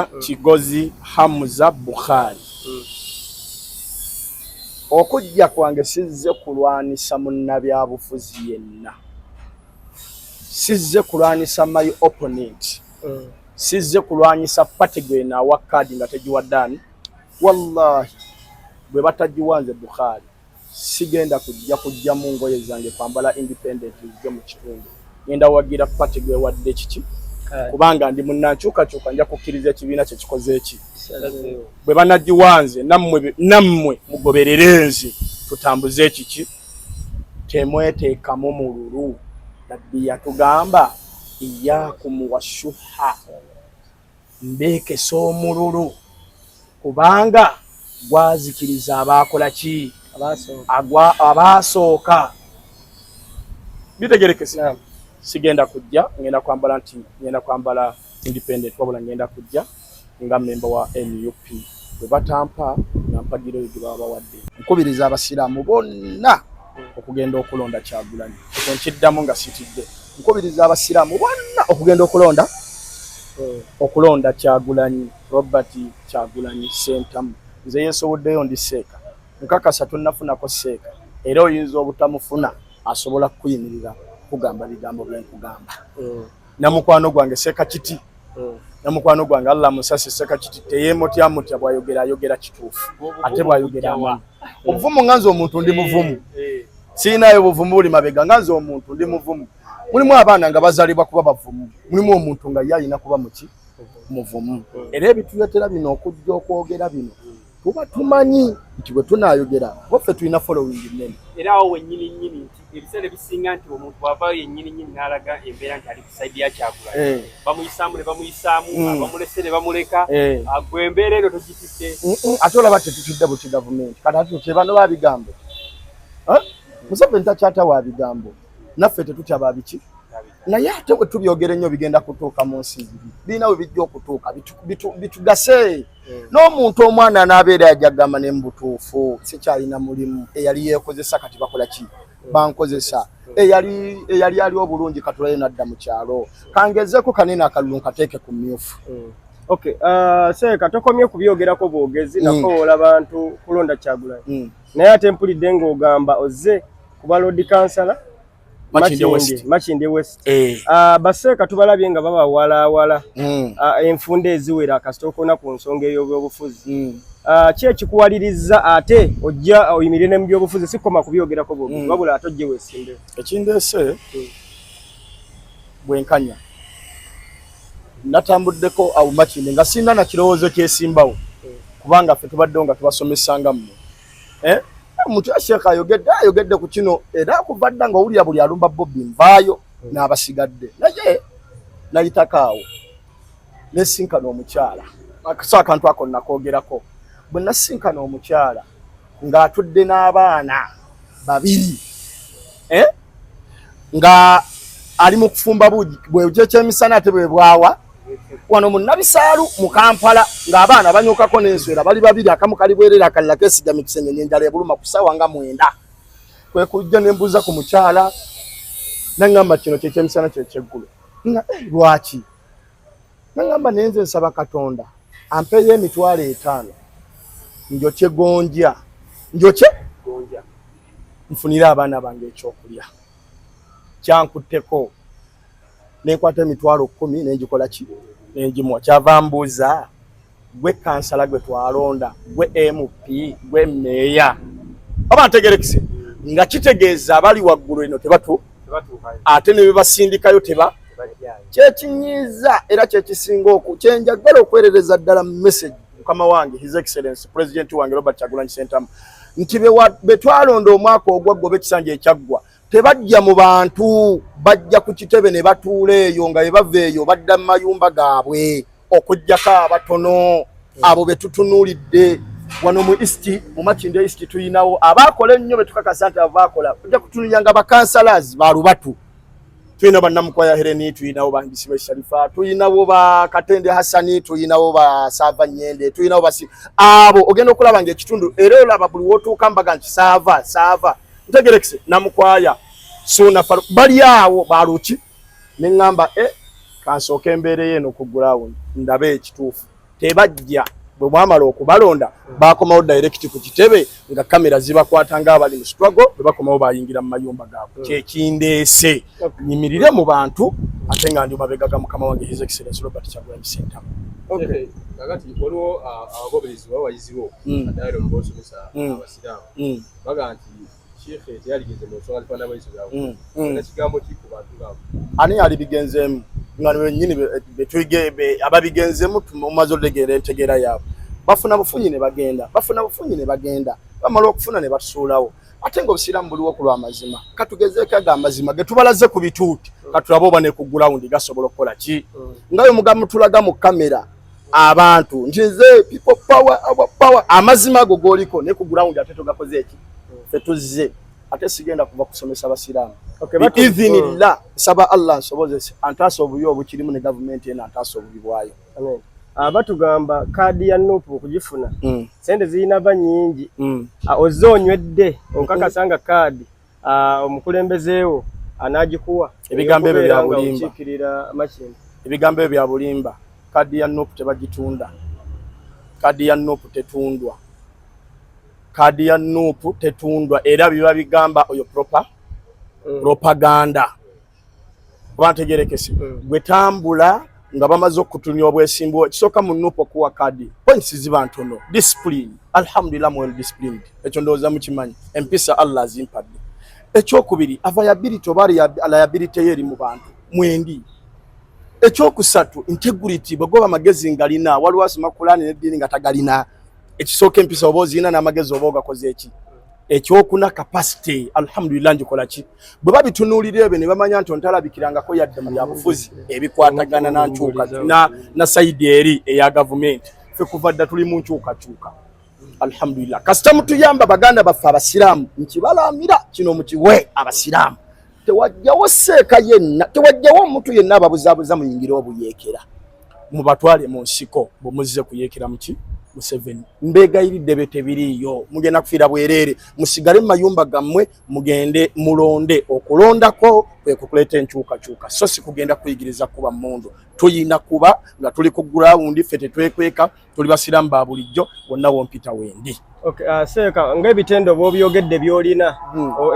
Kigozi Hamza Bukhari. Okujja kwange sizze kulwanisa munnabyabufuzi yenna. Sizze kulwanisa my opponent. Sizze kulwanyisa party gwe na wakadi nga tegiwaddani. Wallahi bwe batagiwanze Bukhari sigenda kujja mu ngoye zange kwambala independent zije mu kitundu. Ngenda wagira party gwe wadde kiki kubanga ndi munnanchuka nja kukkiriza ekibiina kye kikoze eki. Bwe banagiwanze nammwe mugobererenzi tutambuze ekiki temweteekamu mululu. Nabbi yatugamba iyyakum washuha mbekesa omululu kubanga gwazikiriza abakola ki abasooka. Bitegerekese sigenda kujja ngenda kwambala independent wabula ngenda kujja nga member wa NUP bwe batampa nampagira ebyo baba wadde. Nkubiriza abasiraamu bonna okugenda okulonda Kyagulanyi. Nkiddamu nga sitidde. Nkubiriza abasiraamu bonna okugenda okulonda Kyagulanyi, Robert Kyagulanyi Sentamu. Nze yesoboddeyo ndi seeka. Nkakasa tunnafunako seeka. Era oyinza obutamufuna asobola kuyimirira kugamba bigambo bye nkugamba. Namukwano gwange seeka kiti. Namukwano gwange Allah musasi seeka kiti teyemotya mutya bwayogera kituufu. Ate bwayogera ama. Obuvumu nganzo omuntu ndi muvumu. Sinayo buvumu buli mabega nganzo omuntu ndi muvumu. Mulimu abaana nga bazalibwa kuba bavumu. Mulimu omuntu nga yalina kuba muki muvumu. Era ebituletera bino okujja okwogera bino tuba tumanyi nti bwe tunayogera waffe tulina following nene. Era awo wennyini nti ebiseera bisinga nti omuntu bw'avaayo yennyini n'alaga embeera nti ali ku sayidi ya Kyagulanyi. Bamuyisaamu ne bamuyisaamu, abamulese ne bamuleka. Gwe embeera eno togitidde. Ate olaba tetukidde buti gavumenti. Kati ate tutye bano ba bigambo. Museveni takyata wa bigambo. Naffe tetutya ba biki. Naye ate bwe tubyogera ennyo bigenda kutuuka mu nsi ziri. Birina we bijja okutuuka bitugase. N'omuntu omwana n'abeera yajagamba ne mbutuufu sikyalina mulimu eyali yeekozesa kati bakola ki bankozesa eyali ali obulungi katulayo nadda mu kyalo kangezeeko kanene akalulu nkateeke ku mmyufu. Okay, Seeka tokomye kubyogerako bwogezi nakoola abantu kulonda Kyagulanyi. Naye ate mpulidde ng'ogamba ozze kuba Lord Councillor Makindye West. Baseeka tubalabye nga baba wala enfunda eziwera kasitokona ku nsonga ey'obyobufuzi. Ki ekikuwaliriza ate ojja oyimirire ne mu byobufuzi sikoma kubyogerako bwogezi wabula ate ojje weesimbe. Ekindeese bwenkanya natambuddeko awo Makindye nga sinna na kirowoozo kyesimbawo kubanga ffe tubaddewo nga tubasomesanga mmwe. Omuntu Sheikh ayogedde ku kino era kuva dda nga owulira buli alumba Bobby nvaayo n'abasigadde. Naye nayitakaawo nesinkana omukyala akasa akantu ako nakoogerako bwe nasinkana omukyala ng'atudde n'abaana babiri nga ali mu kufumba buugi bwe kyemisana ate bwe bwawa wano mu Nabisaalu mu Kampala ng'abaana banyukako n'enswera bali babiri akamu kali bwerera akalala keesigamye kisenyenye enjala ebuluma ku ssaawa nga 9. Kwe kujja ne mbuuza ku mukyala nangamba kino kyemisana kyekyeggulu nga lwaki nangamba nenze nsaba Katonda ampeeyo $5,000 njokye gonja nfunire abaana bange ekyokulya. Kyankutteko nenkwata $10,000 nenjikola ki nenjimuwa. Kyava mbuuza gwe kansala gwe twalonda gwe MP gwe meeya oba ntegerekise nga kitegeeza abali waggulu eno ate ne bebasindikayo kyekinyiiza era kyekisinga kyenjagala okwerereza ddala message mukama wange His Excellency President wange Robert Kyagulanyi Sentamu nti be twalonda omwaka ogwaggwa ekisanja ekyaggwa tebajja mu bantu bajja ku kitebe ne batuula eyo nga bava eyo badda mu mayumba gaabwe okujjako abatono abo be tutunuulidde wano mu East mu Makindye East tuyinawo abaakola ennyo be tukakasa nti abaakola tujja kutunulyanga bakansalazi ba Lubatu. Tuyina bannamukwaya Hereni, tuyinawo Bangisibe Sharifa, tuyinawo ba Katende Hassani, tuyinawo ba Sava Nyende, tuyinawo basi abo ogenda okulaba ng'ekitundu era olaba buli wootuuka mbaga nti saava ntegerekise namukwaya suna bali awo baluki neŋŋamba kansooka embeera eno ku ground ndabe ekituufu tebajja bwe mwamala okubalonda bakomawo direct ku kitebe nga kamera zibakwata ng'abali mu struggle bwe bakomawo bayingira mu mayumba gaabwe kyekindeese nyimirire mu bantu ate nga ndi mabega ga mukama wange His Excellency Robert Kyagulanyi Ssentamu. Okay, kakati waliwo abagoberezi bawayiziwo addayo mu bosomesa abasiraamu baga nti Sheikh teyaligeze mu nsonga alifana abayizi baabwe ekigambo ki ku bantu baabwe ani alibigenzeemu nga bennyini ababigenzeemu tumaze olegeera entegeera yaabwe bafuna bufunyi ne bagenda bamala okufuna ne batusuulawo ate ng'obusiraamu buliwo ku lw'amazima katugezeeko aga amazima ge tubalaze ku bituuti katulabe oba ne ku gulawundi gasobola okukola ki nga bwe mugambo tulaga mu kamera abantu ntize people power our power amazima ago goliko ne ku gulawundi ate tugakoze eki ffe tuzze ate sigenda kuva kusomesa abasiraamu biizinillah saba Allah nsobozese antaasa obubi obukirimu ne gavumenti eno antaasa obubi bwayo. Batugamba kaadi ya Nuupu okugifuna sente zirina ba nnyingi ozze onywedde okakasanga kaadi omukulembezeewo anaagikuwa ebigambo ebyo bya bulimba ebigambo ebyo bya bulimba kaadi ya Nuupu tebagitunda kaadi ya Nuupu tetundwa kaadi ya Nuupu tetundwa era biba bigamba oyo propaganda bantegerekese gwe tambula nga bamaze okutunya obwesimbu kisoka mu Nuupu okuwa kaadi points ziba ntono discipline alhamdulillah mu discipline ekyo ndowooza mukimanyi empisa Allah azimpadde ekyokubiri availability oba liability eri mu bantu mwendi ekyokusatu integrity bagoba amagezi ngalina waliwo asoma Qur'an n'eddiini nga tagalina ekisooka empisa oba ozina n'amagezi oba ogakoze eki ekyokuna capacity alhamdulillah njikola ki bwe babitunuulira ebyo ne bamanya nti ontalabikirangako yadde mu byabufuzi ebikwatagana na nkyuka na saidi eri eya gavumenti ffe kuva dda tuli mu nkyukakyuka alhamdulillah kasita mutuyamba baganda baffe abasiraamu nkibalamira kino mukiwe abasiraamu tewajjawo seeka yenna tewajjawo omuntu yenna ababuzaabuza muyingire obuyeekera mubatwale mu nsiko bwe muzze kuyeekera muki Museveni mbegayiridde bete biriyo mugenda kufiira bwerere musigale mu mayumba gammwe mugende mulonde okulondako kwe kukuleta enkyukakyuka so si kugenda kuyigiriza kuba mundu tuyina kuba nga tuli ku ground ffe tetwekweka tuli basiraamu ba bulijjo wonna wompita wendi. Okay, seeka ng'ebitendo bw'obyogedde by'olina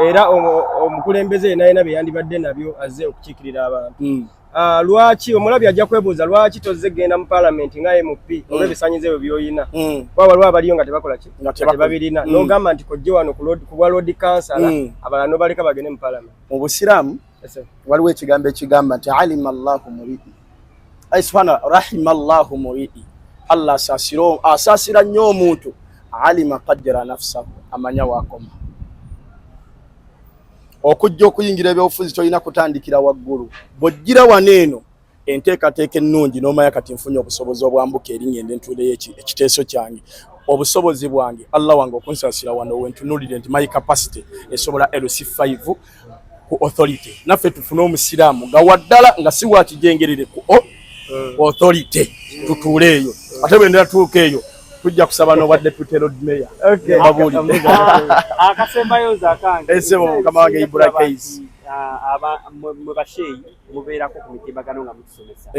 era omukulembeze nayina bye yandibadde nabyo azze okukiikirira abantu lwaki omulabi ajja kwebuuza lwaki tozze genda mu parliament nga MP olw'ebisanyizo ebyo by'olina kuba waliwo abaliyo nga tebakola ki tebabirina n'ogamba nti kojje wano ku bwa road council abalala n'obaleka bagende mu parliament. Mu busiraamu waliwo ekigambo ekigamba nti alima Allahu muri'i subhana rahima Allahu muri'i Allah asaasira nnyo omuntu alima qadra nafsahu amanya wakoma okujja okuyingira ebyobufuzi tolina kutandikira waggulu bw'ojjira waneeno enteekateeka ennungi n'omanya kati nfunye obusobozi obwambuka eri ngende ntuuleyo ekiteeso kyange obusobozi bwange Allah wange okunsaasira wano wentunuulire nti my capacity esobola LC5 ku authority naffe tufune omusiraamu nga waddala nga si wakijengerere ku authority tutuule eyo ate bwendera tuuka eyo tujja kusaba no wadde tutero meya mabuli akasembayo zakange esebo kama wange Ibra case mu basheyi mubeerako ku mitimbagano nga mutusomesa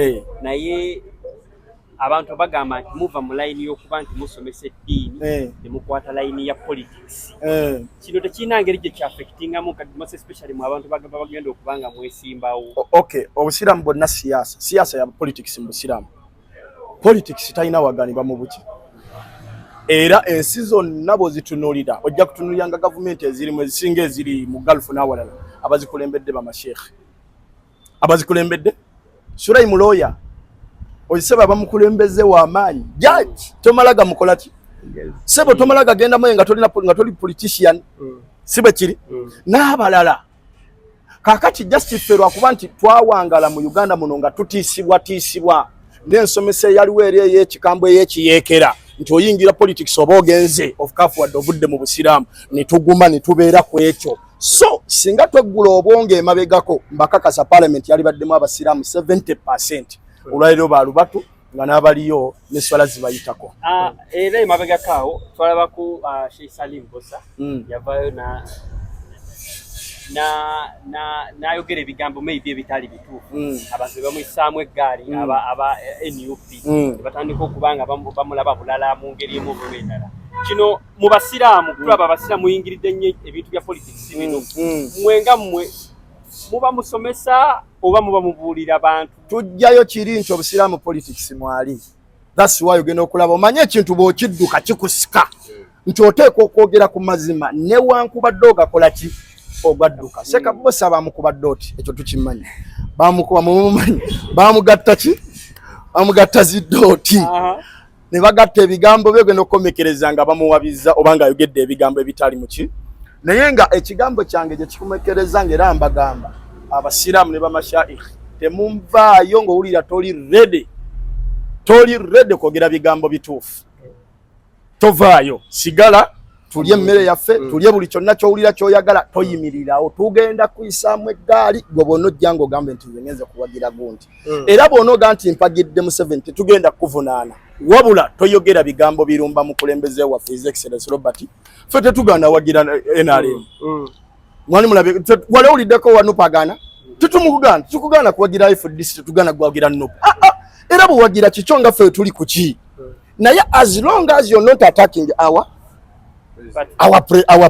naye abantu bagamba nti muva mu layini y'okuba nti musomesa eddiini temukwata layini ya politics kino tekirina ngeri gye kyaffectingamu most especially mu abantu bagenda okubanga mwesimbawo. Okay, obusiraamu bwonna siyaasa ya politics mu busiraamu politics talina waganibwa mu buki era ensi zonna bw'ozitunuulira ojja kutunuulira nga gavumenti ezirimu ezisinga eziri mu Gulf n'awalala abazikulembedde bamasheekhe abazikulembedde Sulaimu lawyer oyiseba bamukulembeze w'amaanyi judge tomalaga mukola ki sebo tomalaga genda moye nga toli politician sibe kiri n'abalala kakati justice lwakuba nti twawangala mu Uganda muno nga tutiisibwa n'ensomesa yaliwo eri ey'ekikambwe ey'ekiyeekera nti oyingira politics oba ogenze of kafu wadde ovudde mu busiraamu ne tuguma ne tubeera ku ekyo so singa tweggula obwonge emabegako mbakakasa parliament yali baddemu abasiraamu 70% olwaliro balubatu nga n'abaliyo n'eswala zibayitako era emabegakaawo twalabaku Sheikh Salim Bosa yavaayo n'ayogera ebigambo maybe ebitali bituufu abantu bamuyisaamu eggaali aba NUP batandika okubanga bamulaba bulala mu ngeri emu oba endala. Kino mu basiraamu tulaba abasiraamu muyingiridde nnyo ebintu bya politics bino. Mwenga mmwe muba musomesa oba muba mubuulira abantu? Tujjayo kiri nti obusiraamu politics mwali. That's why ogenda okulaba omanye ekintu bw'okidduka kikusika nti oteekwa okwogera ku mazima newankubadde ogakola ki ogwadduka. Seka bosa bamukubadde oti ekyo tukimanyi, bamukuba mumumanyi, bamugatta ki, bamugatta ziddooti ne bagatta ebigambo bye ogenda okukomekereza nga bamuwabiza oba nga ayogedde ebigambo ebitali mu ki. Naye nga ekigambo kyange gye kikumekereza ng'era mbagamba abasiraamu ne bamashaikh temunvaayo ng'owulira toli ready kwogera bigambo bituufu. Tovaayo, sigala tulye emmere yaffe, tulye buli kyonna ky'owulira ky'oyagala, toyimirirawo. Tugenda kuyisaamu eggaali gwe bw'onojja ng'ogambe nti ngenze kuwagira gundi. Era bw'onooga nti mpagidde mu 70 tugenda kuvunaana. Wabula toyogera bigambo birumba mukulembeze waffe His Excellency Robert. Ffe tetugaana wagira NRM. Mwani mulabe wale uliddeko wanupagana. Tukugana kuwagira FDC, tetugaana kuwagira NUP. Era bw'owagira kikyonga ffe tuli ku ki. Naye as long as you're not attacking our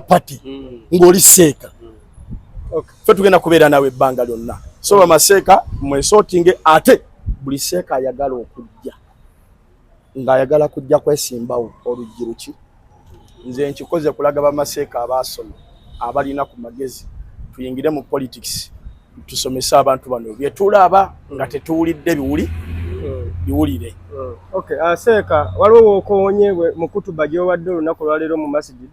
party ng'oli seeka ffe tugenda kubeera nawe ebbanga lyonna. So bamaseeka mwesortinge ate buli seeka ayagala okujja ng'ayagala kujja kwesimbawo oluggi luki. Nze nkikoze kulaga bamaseeka abaasoma abalina ku magezi tuyingire mu politics tusomese abantu bano bye tulaba nga tetuwulidde biwulire. Okay, Seeka waliwo okoonye mu kutuba gy'owadde olunaku lwaleero mu masjid,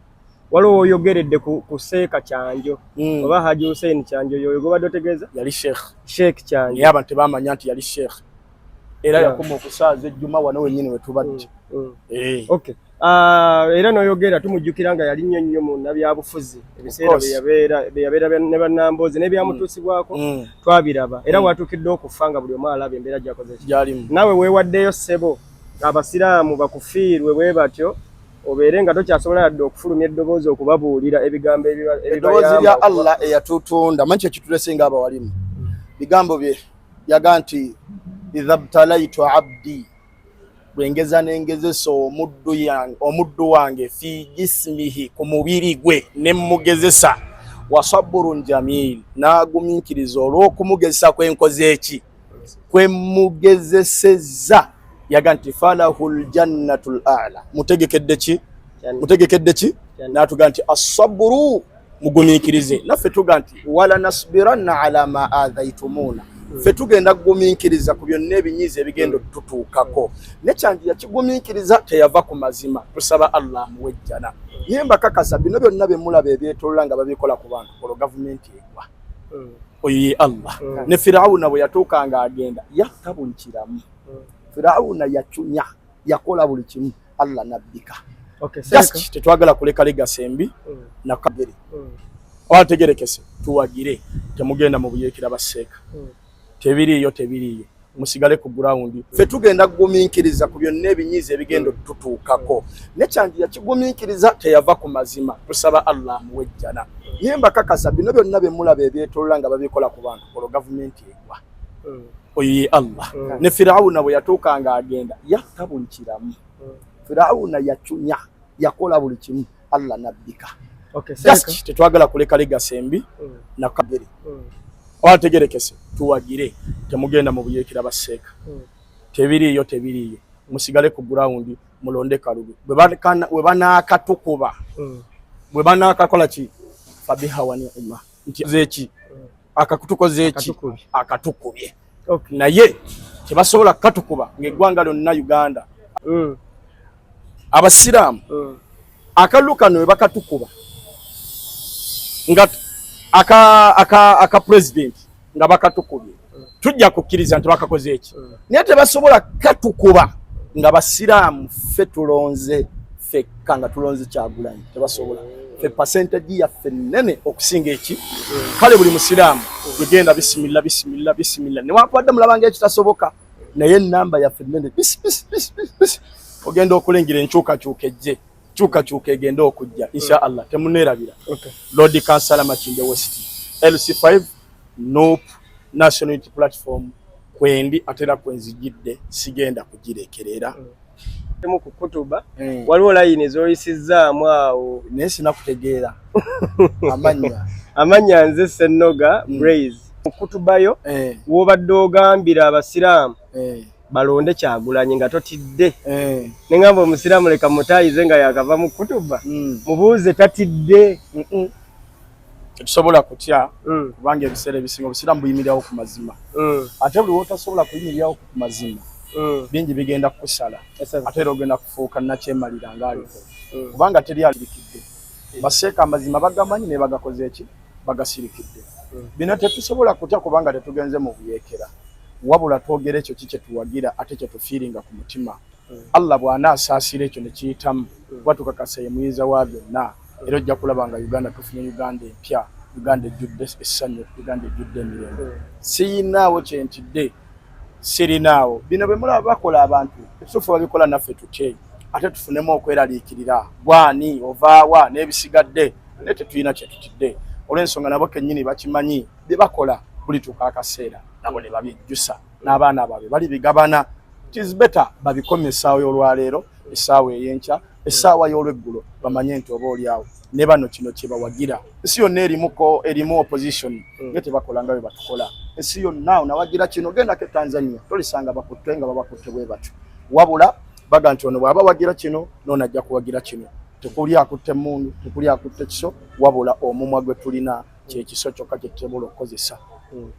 waliwo oyogeredde ku Seeka Kyanjo oba Haji Hussein Kyanjo, yoyo gobadde otegeeza yali Sheikh Kyanjo. Naye abantu tebamanya nti yali sheikh era yakoma okusaaza ejjuma wano wennyini we tubadde. Okay. Era n'oyogera tumujjukira nga yali nnyo mu nabyabufuzi ebiseera bye yabeera ne bannamboozi n'ebyamutuusibwako twabiraba era watuukidde okufa nga buli omu alaba embeera gy'akoze gyalimu. Naawe weewaddeyo ssebo abasiraamu bakufiirwe bwe batyo obeere nga tokyasobola yadde okufulumya eddoboozi okubabuulira ebigambo eddoboozi lya Allah eyatutunda manyi kye kitulese nga abawalimu bigambo bye yaga nti idha btalaitu abdi bwengeza n'engezesa omuddu wange fi jismihi ku mubiri gwe ne mugezesa wasaburun jamil n'agumiikiriza olw'okumugezesa kwenkoze eki kwemugezeseza yaga nti falahul jannatul a'la mutegekedde ki n'atuga nti asaburu mugumiikirize naffe tuga nti wala nasbiranna ala ma adhaitumuna ffe tugenda kugumiikiriza ku byonna ebinyiiza ebigenda tutuukako. Nekyanji yakigumiikiriza teyava ku mazima, tusaba Allah amuwejjana. Naye mbakakasa bino byonna bye mulaba ebyetoolola nga babikola ku bantu olwo gavumenti egwa. Oyo ye Allah. Ne Firawuna bwe yatuuka nga agenda yatta buli kiramu. Firawuna yacunya yakola buli kimu, Allah nabbika. Just tetwagala kuleka legacy embi na kabiri. Wategerekese tuwagire temugenda mu buyeekera baseeka. Tebiriyo musigale ku ground. Ffe tugenda kugumiikiriza ku byonna ebinyiiza ebigenda tutuukako. Nekyanji yakigumiikiriza teyava ku mazima, tusaba Allah amuwejjana. Naye mbakakasa bino byonna bye mulaba ebyetoolola nga babikola ku bantu olwo gavumenti egwa. Oyo ye Allah. Ne Firawuna bwe yatuuka nga agenda yatta buli kiramu. Firawuna yacunya yakola buli kimu, Allah nabbika. Just tetwagala kuleka legacy embi na kabiri. Wategerekese tuwagire temugenda mu buyeekera baseeka. Tebiriyo musigale ku ground mulonde kalubi. Bwe banaakatukuba bwe banaakakola ki fabiha wa ni'ma nti zeki akakutukoze eki akatukubye. Naye tebasobola katukuba ng'eggwanga lyonna Uganda abasiraamu akalukano we bakatukuba nga aka president nga bakatukubye tujja kukkiriza nti bakakoze eki. Naye tebasobola katukuba nga basiraamu ffe tulonze fekka nga tulonze Kyagulanyi tebasobola. Ffe percentage yaffe nnene okusinga eki. Kale buli musiraamu yegenda bisimilla newankubadde mulabanga ekitasoboka naye ennamba yaffe nnene ogenda okulengera enkyukakyuka ejje kyukakyuka egenda okujja insha Allah temuneerabira. Lord Kansala Makinde West LC5 NUP National Unity Platform kwendi atera kwenzijidde sigenda kugirekerera mu kukutuba waliwo line ezoyisizaamu awo naye sinakutegeera amanya nze Ssennoga Blaze kukutubayo wobadde ogambira abasiraamu balonde Kyagulanyi nga totidde nengamba omusiraamu leka mutayize nga yakava mu kutuba mubuuze tatidde tusobola kutya kubanga ebiseera ebisinga obusiraamu buyimirirawo ku mazima ate buli wotasobola kuyimirirawo ku mazima bingi bigenda kukusala ate era ogenda kufuuka nakyemalira ngaaliko kubanga teri alirikidde baseeka amazima bagamanyi ne bagakoze eki bagasirikidde bino tetusobola kutya kubanga tetugenze mu buyeekera wabula twogera ekyo kikyetuwagira ate kyetufiiringa ku mutima Allah bw'anaasaasira ekyo ne kiyitamu kuba tukakasa ye muyiza wa byonna era ojja kulaba nga Uganda tufunye Uganda empya Uganda ejjudde essanyu Uganda ejjudde emirembe siyinaawo kyentidde sirinaawo bino bwe mulaba bakola abantu ekituufu babikola naffe tutye ate tufunemu okweraliikirira bwani ovaawa n'ebisigadde naye tetulina kyetutidde olw'ensonga nabo kennyini bakimanyi bye bakola bulituuka akaseera nabo ne babyejjusa n'abaana baabwe bali bigabana it is better babikomye essaawa y'olwaleero essaawa ey'enkya essaawa y'olweggulo bamanye nti oba oliawo ne bano kino kye bawagira ensi yonna erimu opposition nga tebakola nga bwe batukola ensi yonna nawagira kino gendako e Tanzania tolisanga bakutte nga babakutte bwe batyo wabula baga nti ono bw'aba wagira kino n'ono ajja kuwagira kino tekuli akutte emmundu tekuli akutte kiso wabula omumwa gwe tulina kyekiso kyokka kye tusobola okukozesa